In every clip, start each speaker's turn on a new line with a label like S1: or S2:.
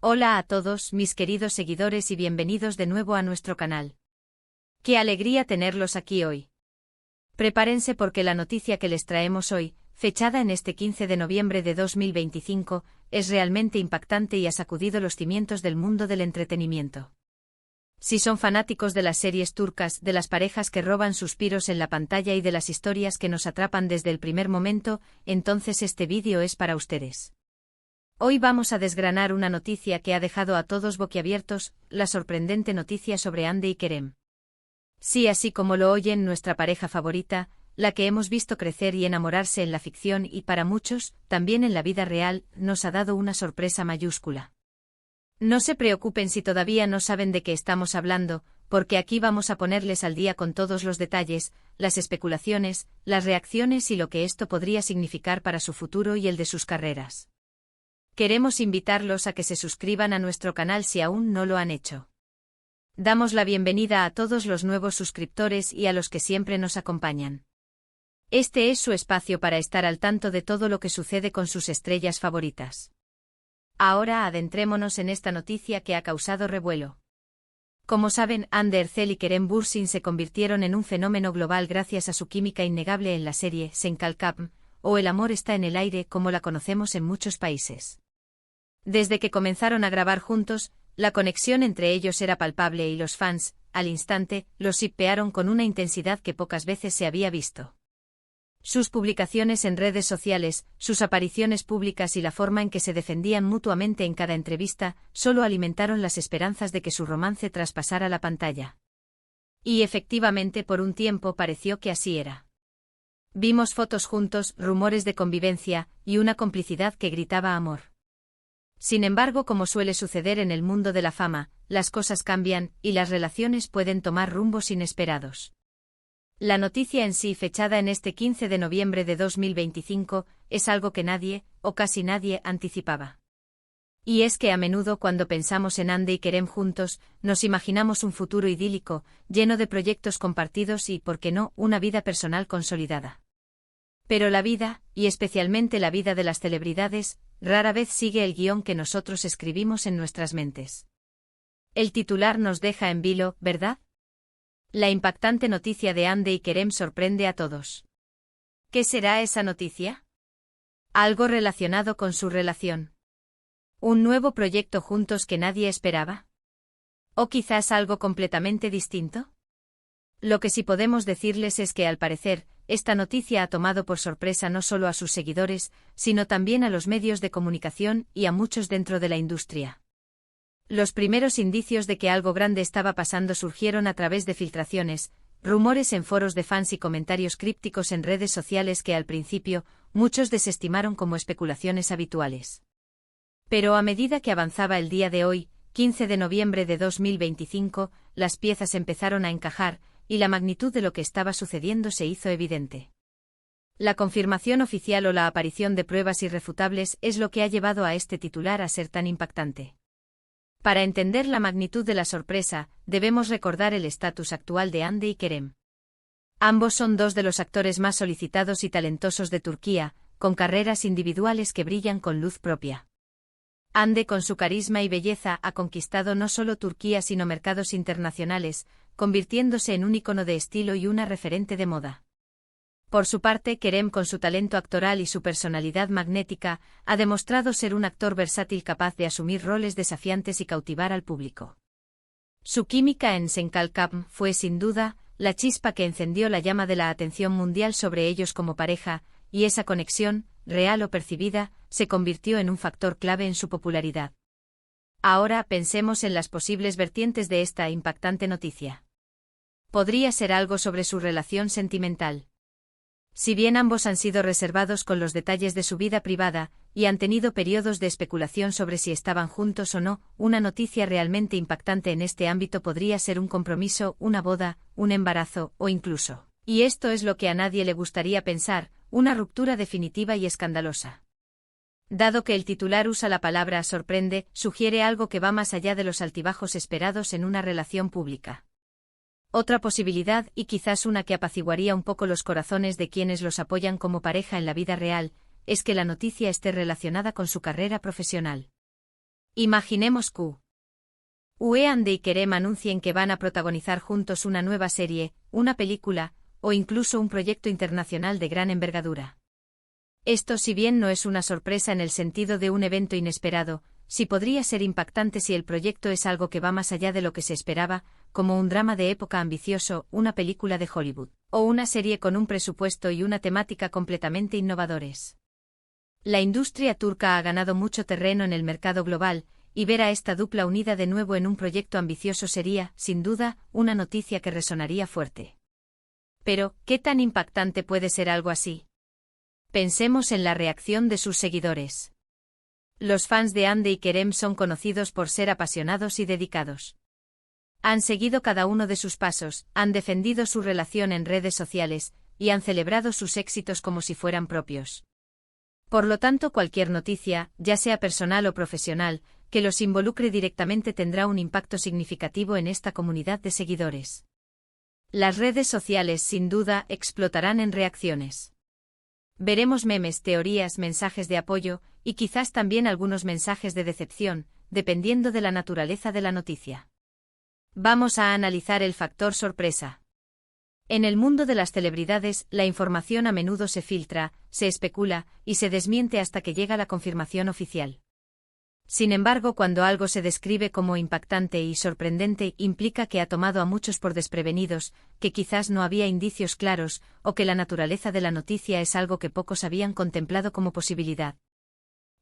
S1: Hola a todos, mis queridos seguidores, y bienvenidos de nuevo a nuestro canal. ¡Qué alegría tenerlos aquí hoy! Prepárense porque la noticia que les traemos hoy, fechada en este 15 de noviembre de 2025, es realmente impactante y ha sacudido los cimientos del mundo del entretenimiento. Si son fanáticos de las series turcas, de las parejas que roban suspiros en la pantalla y de las historias que nos atrapan desde el primer momento, entonces este vídeo es para ustedes. Hoy vamos a desgranar una noticia que ha dejado a todos boquiabiertos, la sorprendente noticia sobre Hande y Kerem. Sí, así como lo oyen, nuestra pareja favorita, la que hemos visto crecer y enamorarse en la ficción y para muchos, también en la vida real, nos ha dado una sorpresa mayúscula. No se preocupen si todavía no saben de qué estamos hablando, porque aquí vamos a ponerles al día con todos los detalles, las especulaciones, las reacciones y lo que esto podría significar para su futuro y el de sus carreras. Queremos invitarlos a que se suscriban a nuestro canal si aún no lo han hecho. Damos la bienvenida a todos los nuevos suscriptores y a los que siempre nos acompañan. Este es su espacio para estar al tanto de todo lo que sucede con sus estrellas favoritas. Ahora adentrémonos en esta noticia que ha causado revuelo. Como saben, Hande Erçel y Kerem Bürsin se convirtieron en un fenómeno global gracias a su química innegable en la serie Sen Kalkam, o El amor está en el aire como la conocemos en muchos países. Desde que comenzaron a grabar juntos, la conexión entre ellos era palpable y los fans, al instante, los shippearon con una intensidad que pocas veces se había visto. Sus publicaciones en redes sociales, sus apariciones públicas y la forma en que se defendían mutuamente en cada entrevista, solo alimentaron las esperanzas de que su romance traspasara la pantalla. Y efectivamente por un tiempo pareció que así era. Vimos fotos juntos, rumores de convivencia, y una complicidad que gritaba amor. Sin embargo, como suele suceder en el mundo de la fama, las cosas cambian, y las relaciones pueden tomar rumbos inesperados. La noticia en sí, fechada en este 15 de noviembre de 2025, es algo que nadie, o casi nadie, anticipaba. Y es que a menudo cuando pensamos en Hande y Kerem juntos, nos imaginamos un futuro idílico, lleno de proyectos compartidos y, por qué no, una vida personal consolidada. Pero la vida, y especialmente la vida de las celebridades, rara vez sigue el guión que nosotros escribimos en nuestras mentes. El titular nos deja en vilo, ¿verdad? La impactante noticia de Hande y Kerem sorprende a todos. ¿Qué será esa noticia? ¿Algo relacionado con su relación? ¿Un nuevo proyecto juntos que nadie esperaba? ¿O quizás algo completamente distinto? Lo que sí podemos decirles es que, al parecer, esta noticia ha tomado por sorpresa no solo a sus seguidores, sino también a los medios de comunicación y a muchos dentro de la industria. Los primeros indicios de que algo grande estaba pasando surgieron a través de filtraciones, rumores en foros de fans y comentarios crípticos en redes sociales que al principio, muchos desestimaron como especulaciones habituales. Pero a medida que avanzaba el día de hoy, 15 de noviembre de 2025, las piezas empezaron a encajar, y la magnitud de lo que estaba sucediendo se hizo evidente. La confirmación oficial o la aparición de pruebas irrefutables es lo que ha llevado a este titular a ser tan impactante. Para entender la magnitud de la sorpresa, debemos recordar el estatus actual de Hande y Kerem. Ambos son dos de los actores más solicitados y talentosos de Turquía, con carreras individuales que brillan con luz propia. Hande, con su carisma y belleza, ha conquistado no solo Turquía sino mercados internacionales, convirtiéndose en un ícono de estilo y una referente de moda. Por su parte, Kerem, con su talento actoral y su personalidad magnética, ha demostrado ser un actor versátil capaz de asumir roles desafiantes y cautivar al público. Su química en Sen Kalkam fue, sin duda, la chispa que encendió la llama de la atención mundial sobre ellos como pareja, y esa conexión, real o percibida, se convirtió en un factor clave en su popularidad. Ahora pensemos en las posibles vertientes de esta impactante noticia. Podría ser algo sobre su relación sentimental. Si bien ambos han sido reservados con los detalles de su vida privada, y han tenido periodos de especulación sobre si estaban juntos o no, una noticia realmente impactante en este ámbito podría ser un compromiso, una boda, un embarazo, o incluso, y esto es lo que a nadie le gustaría pensar, una ruptura definitiva y escandalosa. Dado que el titular usa la palabra sorprende, sugiere algo que va más allá de los altibajos esperados en una relación pública. Otra posibilidad, y quizás una que apaciguaría un poco los corazones de quienes los apoyan como pareja en la vida real, es que la noticia esté relacionada con su carrera profesional. Imaginemos que Ande y Kerem anuncien que van a protagonizar juntos una nueva serie, una película, o incluso un proyecto internacional de gran envergadura. Esto, si bien no es una sorpresa en el sentido de un evento inesperado, sí podría ser impactante si el proyecto es algo que va más allá de lo que se esperaba, como un drama de época ambicioso, una película de Hollywood, o una serie con un presupuesto y una temática completamente innovadores. La industria turca ha ganado mucho terreno en el mercado global, y ver a esta dupla unida de nuevo en un proyecto ambicioso sería, sin duda, una noticia que resonaría fuerte. Pero, ¿qué tan impactante puede ser algo así? Pensemos en la reacción de sus seguidores. Los fans de Hande y Kerem son conocidos por ser apasionados y dedicados. Han seguido cada uno de sus pasos, han defendido su relación en redes sociales, y han celebrado sus éxitos como si fueran propios. Por lo tanto, cualquier noticia, ya sea personal o profesional, que los involucre directamente tendrá un impacto significativo en esta comunidad de seguidores. Las redes sociales, sin duda, explotarán en reacciones. Veremos memes, teorías, mensajes de apoyo, y quizás también algunos mensajes de decepción, dependiendo de la naturaleza de la noticia. Vamos a analizar el factor sorpresa. En el mundo de las celebridades, la información a menudo se filtra, se especula, y se desmiente hasta que llega la confirmación oficial. Sin embargo, cuando algo se describe como impactante y sorprendente, implica que ha tomado a muchos por desprevenidos, que quizás no había indicios claros, o que la naturaleza de la noticia es algo que pocos habían contemplado como posibilidad.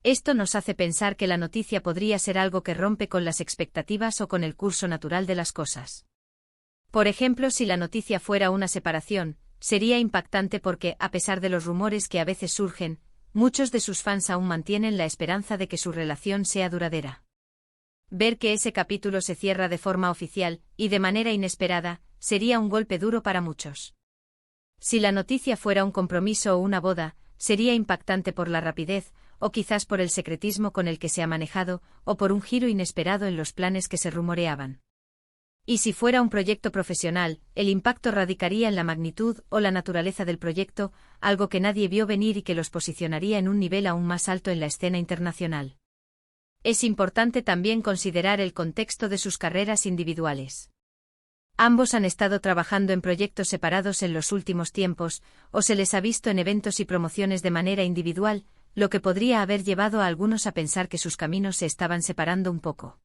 S1: Esto nos hace pensar que la noticia podría ser algo que rompe con las expectativas o con el curso natural de las cosas. Por ejemplo, si la noticia fuera una separación, sería impactante porque, a pesar de los rumores que a veces surgen, muchos de sus fans aún mantienen la esperanza de que su relación sea duradera. Ver que ese capítulo se cierra de forma oficial, y de manera inesperada, sería un golpe duro para muchos. Si la noticia fuera un compromiso o una boda, sería impactante por la rapidez, o quizás por el secretismo con el que se ha manejado, o por un giro inesperado en los planes que se rumoreaban. Y si fuera un proyecto profesional, el impacto radicaría en la magnitud o la naturaleza del proyecto, algo que nadie vio venir y que los posicionaría en un nivel aún más alto en la escena internacional. Es importante también considerar el contexto de sus carreras individuales. Ambos han estado trabajando en proyectos separados en los últimos tiempos, o se les ha visto en eventos y promociones de manera individual, lo que podría haber llevado a algunos a pensar que sus caminos se estaban separando un poco.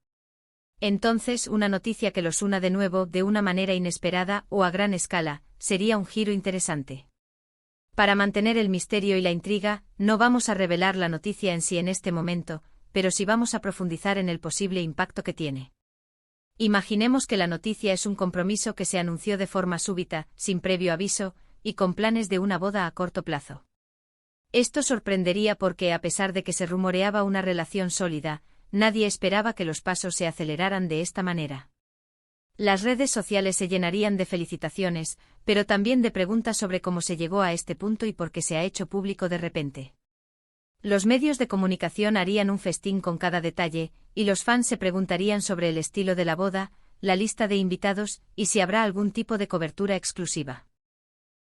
S1: Entonces, una noticia que los una de nuevo, de una manera inesperada o a gran escala, sería un giro interesante. Para mantener el misterio y la intriga, no vamos a revelar la noticia en sí en este momento, pero sí vamos a profundizar en el posible impacto que tiene. Imaginemos que la noticia es un compromiso que se anunció de forma súbita, sin previo aviso, y con planes de una boda a corto plazo. Esto sorprendería porque, a pesar de que se rumoreaba una relación sólida, nadie esperaba que los pasos se aceleraran de esta manera. Las redes sociales se llenarían de felicitaciones, pero también de preguntas sobre cómo se llegó a este punto y por qué se ha hecho público de repente. Los medios de comunicación harían un festín con cada detalle, y los fans se preguntarían sobre el estilo de la boda, la lista de invitados, y si habrá algún tipo de cobertura exclusiva.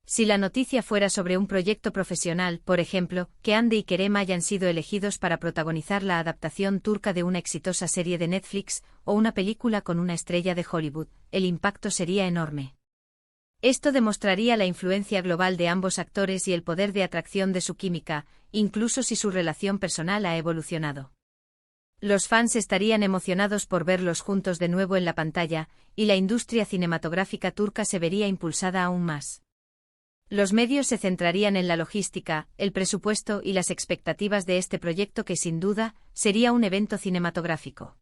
S1: Si la noticia fuera sobre un proyecto profesional, por ejemplo, que Hande y Kerem hayan sido elegidos para protagonizar la adaptación turca de una exitosa serie de Netflix, o una película con una estrella de Hollywood, el impacto sería enorme. Esto demostraría la influencia global de ambos actores y el poder de atracción de su química, incluso si su relación personal ha evolucionado. Los fans estarían emocionados por verlos juntos de nuevo en la pantalla, y la industria cinematográfica turca se vería impulsada aún más. Los medios se centrarían en la logística, el presupuesto y las expectativas de este proyecto que sin duda sería un evento cinematográfico.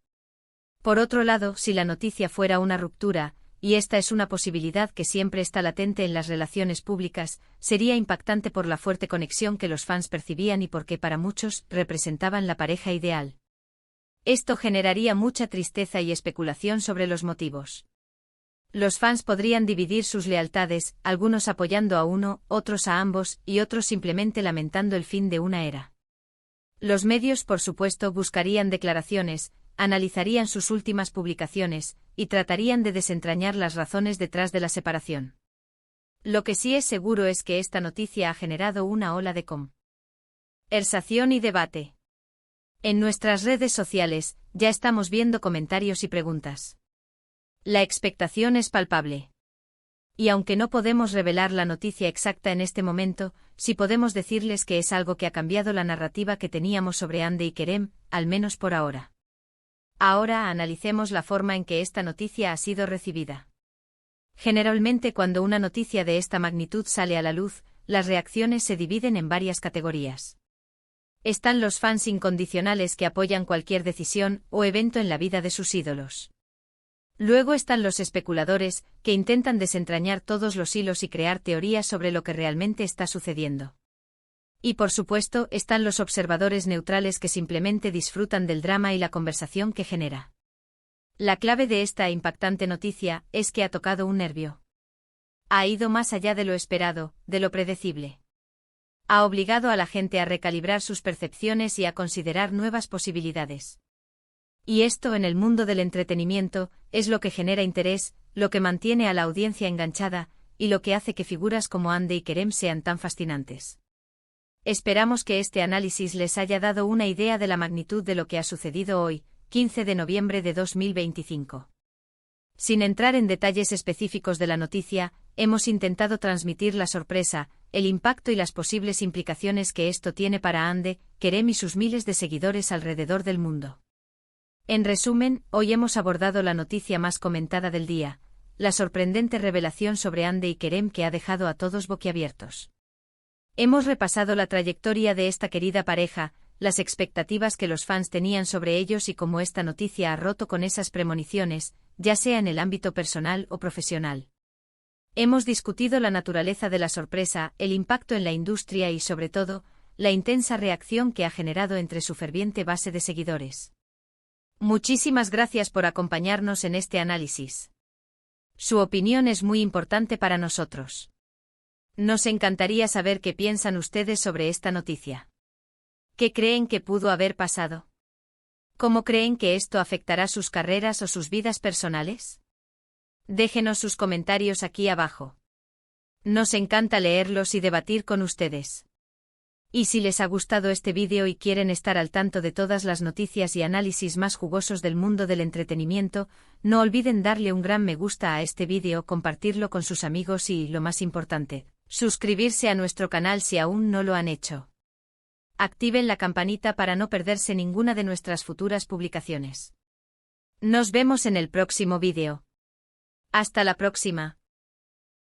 S1: Por otro lado, si la noticia fuera una ruptura, y esta es una posibilidad que siempre está latente en las relaciones públicas, sería impactante por la fuerte conexión que los fans percibían y porque para muchos representaban la pareja ideal. Esto generaría mucha tristeza y especulación sobre los motivos. Los fans podrían dividir sus lealtades, algunos apoyando a uno, otros a ambos, y otros simplemente lamentando el fin de una era. Los medios, por supuesto, buscarían declaraciones, analizarían sus últimas publicaciones, y tratarían de desentrañar las razones detrás de la separación. Lo que sí es seguro es que esta noticia ha generado una ola de conversación y debate. En nuestras redes sociales, ya estamos viendo comentarios y preguntas. La expectación es palpable. Y aunque no podemos revelar la noticia exacta en este momento, sí podemos decirles que es algo que ha cambiado la narrativa que teníamos sobre Hande y Kerem, al menos por ahora. Ahora analicemos la forma en que esta noticia ha sido recibida. Generalmente cuando una noticia de esta magnitud sale a la luz, las reacciones se dividen en varias categorías. Están los fans incondicionales que apoyan cualquier decisión o evento en la vida de sus ídolos. Luego están los especuladores, que intentan desentrañar todos los hilos y crear teorías sobre lo que realmente está sucediendo. Y por supuesto, están los observadores neutrales que simplemente disfrutan del drama y la conversación que genera. La clave de esta impactante noticia es que ha tocado un nervio. Ha ido más allá de lo esperado, de lo predecible. Ha obligado a la gente a recalibrar sus percepciones y a considerar nuevas posibilidades. Y esto en el mundo del entretenimiento es lo que genera interés, lo que mantiene a la audiencia enganchada, y lo que hace que figuras como Hande y Kerem sean tan fascinantes. Esperamos que este análisis les haya dado una idea de la magnitud de lo que ha sucedido hoy, 15 de noviembre de 2025. Sin entrar en detalles específicos de la noticia, hemos intentado transmitir la sorpresa, el impacto y las posibles implicaciones que esto tiene para Hande, Kerem y sus miles de seguidores alrededor del mundo. En resumen, hoy hemos abordado la noticia más comentada del día, la sorprendente revelación sobre Hande y Kerem que ha dejado a todos boquiabiertos. Hemos repasado la trayectoria de esta querida pareja, las expectativas que los fans tenían sobre ellos y cómo esta noticia ha roto con esas premoniciones, ya sea en el ámbito personal o profesional. Hemos discutido la naturaleza de la sorpresa, el impacto en la industria y, sobre todo, la intensa reacción que ha generado entre su ferviente base de seguidores. Muchísimas gracias por acompañarnos en este análisis. Su opinión es muy importante para nosotros. Nos encantaría saber qué piensan ustedes sobre esta noticia. ¿Qué creen que pudo haber pasado? ¿Cómo creen que esto afectará sus carreras o sus vidas personales? Déjenos sus comentarios aquí abajo. Nos encanta leerlos y debatir con ustedes. Y si les ha gustado este vídeo y quieren estar al tanto de todas las noticias y análisis más jugosos del mundo del entretenimiento, no olviden darle un gran me gusta a este vídeo, compartirlo con sus amigos y, lo más importante, suscribirse a nuestro canal si aún no lo han hecho. Activen la campanita para no perderse ninguna de nuestras futuras publicaciones. Nos vemos en el próximo vídeo. Hasta la próxima.